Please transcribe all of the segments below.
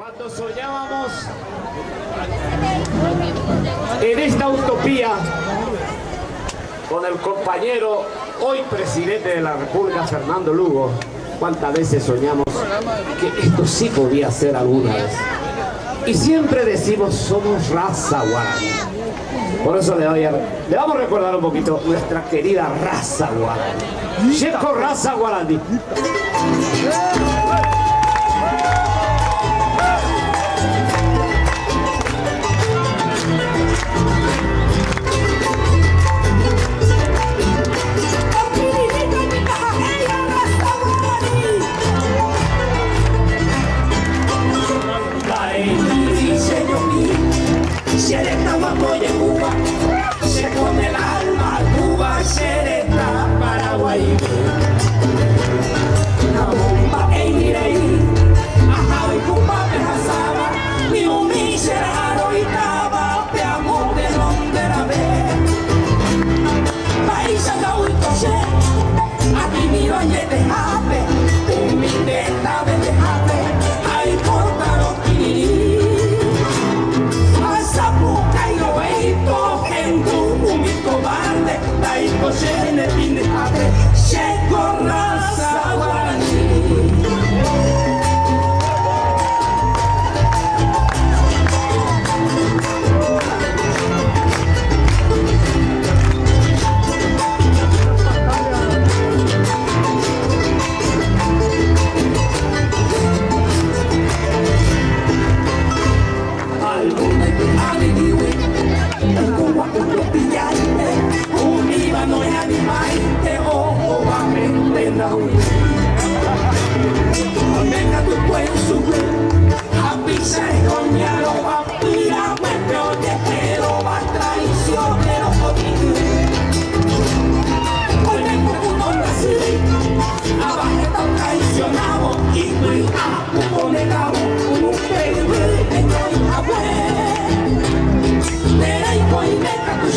Cuando soñábamos en esta utopía con el compañero, hoy presidente de la República, Fernando Lugo, cuántas veces soñamos que esto sí podía ser alguna vez. Y siempre decimos, somos raza guaraní. Por eso le vamos a recordar un poquito nuestra querida raza guaraní. Checo raza guaraní. Se come el alma, Cuba, Sereta, Paraguay. La bomba en Irei, ajá, y Cuba, Pejazaba, mi humiseraro y Taba, Peamo de donde la ve. País a la Uitoche, aquí mi bañe de jape, un mindeta de jape, ahí cortaron Kiri. Cochene pinde padre, Checo raza guaraní. Alguna que aviviwe, el como lo pillante. No es animal de ojo va a meter la huida. Venga tu pueblo subir, a pisa y coñaro va a pira, me oye pero va traicionero jodido. Hoy vengo con un nací, abajo está traicionado y muy a un negado, un bebé en el abuelo. Pero y voy venga tu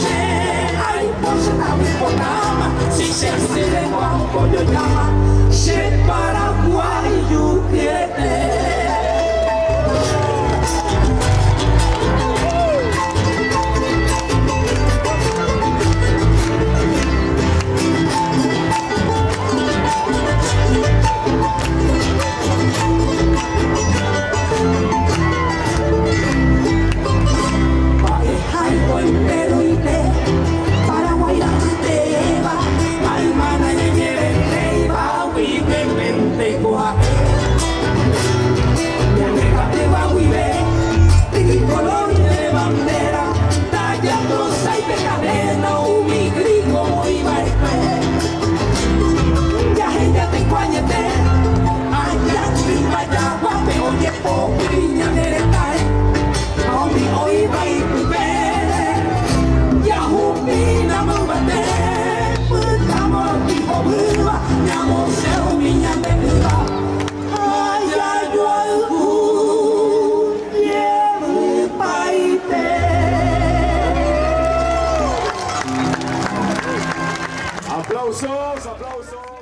si se hace de guapo yo llama, se Paraguay yuquete. Aplausos, aplausos.